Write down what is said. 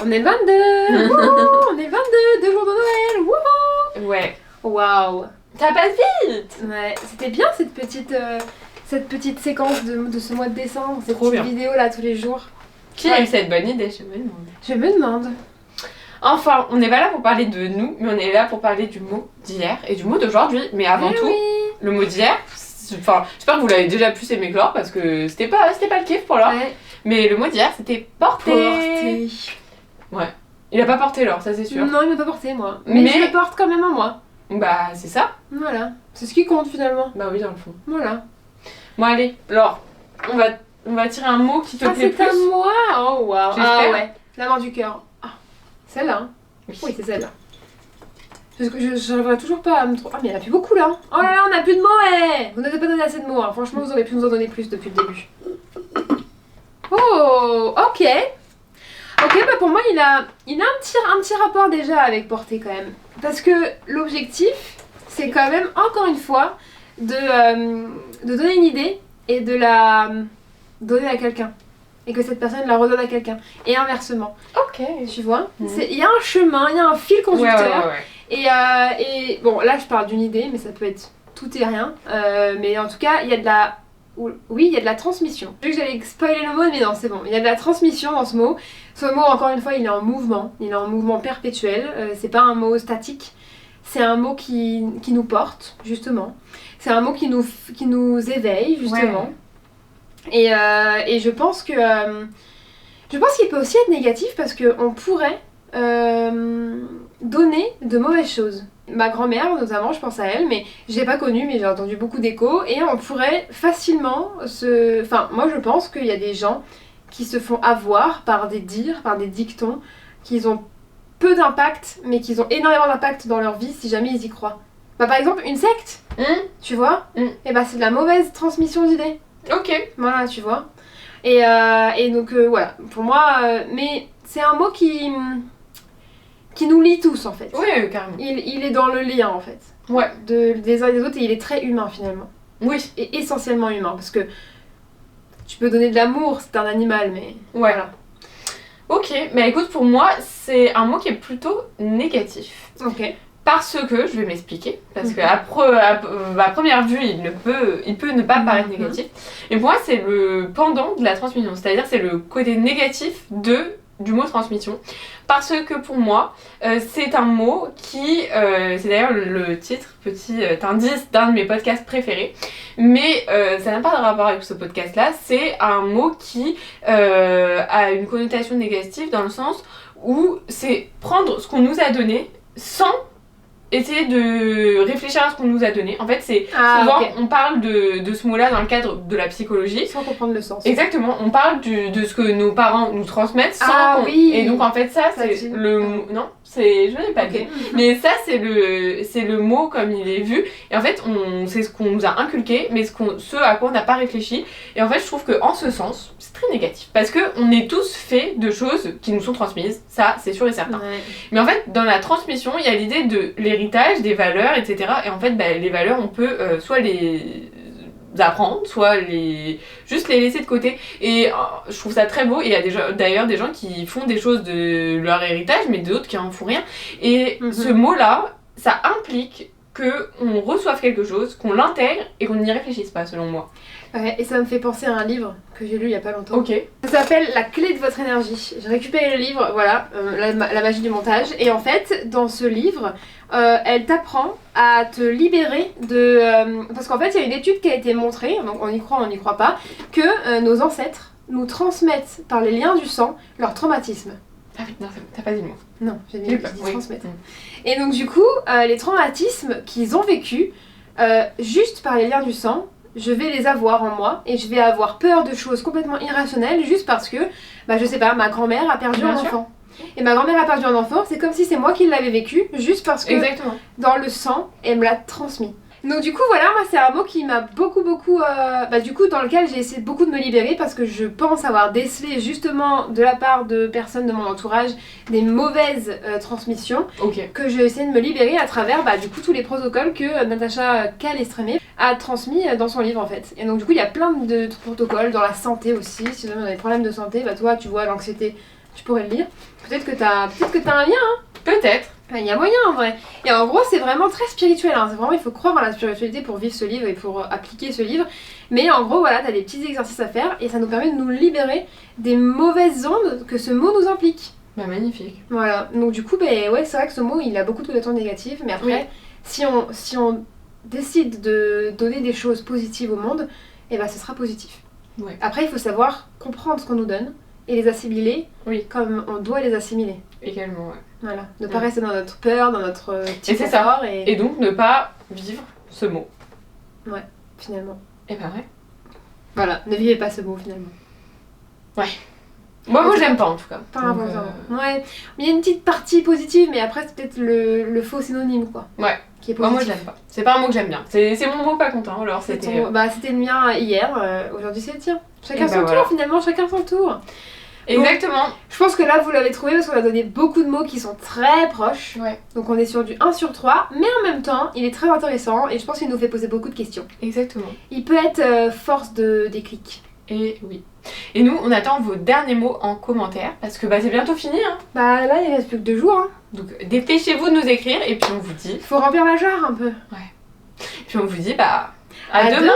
On est le 22. Wouhou, on est le 22, 2 jours de Noël. Wouhou. Ouais. Waouh. Ça passe vite. Ouais, c'était bien cette petite séquence de ce mois de décembre, ces Trop petites bien. vidéos là tous les jours. Qui a eu cette bonne idée, je me demande. Je me demande. Enfin, on n'est pas là pour parler de nous, mais on est là pour parler du mot d'hier et du mot d'aujourd'hui. Mais avant tout, oui. le mot d'hier, enfin, j'espère que vous l'avez déjà plus aimé que Laure parce que c'était pas le kiff pour Laure. Ouais. Mais le mot d'hier, c'était porter. Porter. Ouais. Il a pas porté Laure, ça c'est sûr. Non, il m'a pas porté moi. Mais Mais- je le porte quand même en moi. Bah, c'est ça. Voilà. C'est ce qui compte finalement. Bah oui, dans le fond. Voilà. Bon, allez, Laure, on va tirer un mot qui te Ah, plaît c'est à plus. moi. Oh waouh. J'espère. Ah ouais. La main du cœur. Ah. Celle-là. Hein. Oui, c'est celle-là. Parce que je n'arriverai toujours pas à me trouver. Ah, mais il n'y en a plus beaucoup là. Oh là là, on n'a plus de mots, eh. Vous n'avez pas donné assez de mots. Hein. Franchement, vous auriez pu nous en donner plus depuis le début. Oh, ok. Ok, bah pour moi, il a un petit rapport déjà avec porter quand même. Parce que l'objectif, c'est quand même, encore une fois, de donner une idée et de la donner à quelqu'un. Et que cette personne la redonne à quelqu'un. Et inversement. Ok. Tu vois, Mhm. il y a un chemin, il y a un fil conducteur. Ouais. Et bon, là je parle d'une idée, mais ça peut être tout et rien. Mais en tout cas, il y a de la... Oui, il y a de la transmission. J'ai vu que j'allais spoiler le mot, mais non, c'est bon. Il y a de la transmission dans ce mot. Ce mot, encore une fois, il est en mouvement. Il est en mouvement perpétuel. C'est pas un mot statique. C'est un mot qui nous porte, justement. C'est un mot qui nous éveille, justement. Ouais. Et je pense que... je pense qu'il peut aussi être négatif parce qu'on pourrait donner de mauvaises choses. Ma grand-mère, notamment, je pense à elle, mais je l'ai pas connue, mais j'ai entendu beaucoup d'échos, et on pourrait facilement se... Enfin, moi je pense qu'il y a des gens qui se font avoir par des dires, par des dictons, qui ont peu d'impact, mais qui ont énormément d'impact dans leur vie si jamais ils y croient. Bah, par exemple, une secte, tu vois, et bah c'est de la mauvaise transmission d'idées. Ok. Voilà, tu vois. Et donc voilà, pour moi, mais c'est un mot qui nous lie tous en fait. Oui, carrément. Il est dans le lien en fait. Ouais. Des uns et des autres, et il est très humain finalement. Oui. Et essentiellement humain, parce que tu peux donner de l'amour, c'est un animal, mais Ouais. voilà. Ok, mais écoute, pour moi, c'est un mot qui est plutôt négatif. Ok. Parce que, je vais m'expliquer, parce que à première vue, il peut ne pas paraître négatif. Et pour moi, c'est le pendant de la transmission, c'est-à-dire c'est le côté négatif du mot transmission. Parce que pour moi, c'est un mot qui, c'est d'ailleurs le titre, petit indice d'un de mes podcasts préférés, mais ça n'a pas de rapport avec ce podcast-là, c'est un mot qui a une connotation négative dans le sens où c'est prendre ce qu'on nous a donné sans essayer de réfléchir à ce qu'on nous a donné. En fait, c'est souvent, on parle de ce mot-là dans le cadre de la psychologie. Sans comprendre le sens. Exactement, on parle de ce que nos parents nous transmettent sans oui. Et donc en fait ça c'est le mot... Non, je n'ai pas dit. Mais ça c'est le mot comme il est vu. Et en fait, c'est ce qu'on nous a inculqué, mais ce à quoi on n'a pas réfléchi. Et en fait, je trouve qu'en ce sens, c'est très négatif. Parce qu'on est tous faits de choses qui nous sont transmises. Ça, c'est sûr et certain. Ouais. Mais en fait, dans la transmission, il y a l'idée de l'héritage, des valeurs, etc. Et en fait, les valeurs, on peut soit les apprendre, soit juste les laisser de côté. Et je trouve ça très beau. Et il y a d'ailleurs des gens qui font des choses de leur héritage, mais d'autres qui en font rien. Et ce mot-là, ça implique qu'on reçoive quelque chose, qu'on l'intègre et qu'on n'y réfléchisse pas, selon moi. Ouais, et ça me fait penser à un livre que j'ai lu il y a pas longtemps. Ok. Ça s'appelle La clé de votre énergie. J'ai récupéré le livre, voilà, la magie du montage. Et en fait, dans ce livre, elle t'apprend à te libérer de... parce qu'en fait, il y a une étude qui a été montrée, donc on y croit, on n'y croit pas, que nos ancêtres nous transmettent par les liens du sang leur traumatisme. Ah oui, non, t'as pas dit le mot. Non, j'ai dit Oui. transmettre. Et donc du coup, les traumatismes qu'ils ont vécus, juste par les liens du sang, je vais les avoir en moi et je vais avoir peur de choses complètement irrationnelles juste parce que, je sais pas, ma grand-mère a perdu un enfant. Et ma grand-mère a perdu un enfant, c'est comme si c'est moi qui l'avais vécu, juste parce que dans le sang, elle me l'a transmis. Donc du coup voilà, moi c'est un mot qui m'a beaucoup du coup dans lequel j'ai essayé beaucoup de me libérer parce que je pense avoir décelé justement de la part de personnes de mon entourage des mauvaises transmissions que j'ai essayé de me libérer à travers du coup tous les protocoles que Natacha Calestrémé a transmis dans son livre en fait. Et donc du coup il y a plein de protocoles dans la santé aussi, si jamais on a des problèmes de santé, toi tu vois l'anxiété, tu pourrais le lire. Peut-être que t'as un lien. Peut-être. Il y a moyen en vrai. Et en gros, c'est vraiment très spirituel. Hein. C'est vraiment, il faut croire en la spiritualité pour vivre ce livre et pour appliquer ce livre. Mais en gros, voilà, t'as des petits exercices à faire et ça nous permet de nous libérer des mauvaises ondes que ce mot nous implique. Bah, magnifique. Voilà. Donc du coup, ouais, c'est vrai que ce mot, il a beaucoup de connotations négatives. Mais après, si on décide de donner des choses positives au monde, et ben ce sera positif. Ouais. Après, il faut savoir comprendre ce qu'on nous donne et les assimiler comme on doit les assimiler. Également, ouais. Voilà, ne pas rester dans notre peur, dans notre petit c'est ça. confort. Et donc ne pas vivre ce mot. Ouais, finalement. Et bah ouais. Voilà, ne vivez pas ce mot finalement. Ouais. Moi j'aime pas en tout cas. Pas important. Ouais, il y a une petite partie positive, mais après c'est peut-être le faux synonyme quoi. Ouais. Qui est positif. Moi je l'aime pas. C'est pas un mot que j'aime bien. C'est mon mot pas content. Alors c'était. C'était le mien hier, aujourd'hui c'est le tien. Chacun son tour finalement, chacun son tour. Exactement. Donc, je pense que là vous l'avez trouvé parce qu'on a donné beaucoup de mots qui sont très proches. Ouais. Donc on est sur du 1 sur 3, mais en même temps il est très intéressant et je pense qu'il nous fait poser beaucoup de questions. Exactement. Il peut être force de déclic. Et oui. Et nous on attend vos derniers mots en commentaire parce que c'est bientôt fini hein. Bah là il reste plus que 2 jours hein. Donc dépêchez-vous de nous écrire et puis on vous dit. Faut remplir la jarre un peu. Ouais. Puis on vous dit à à demain.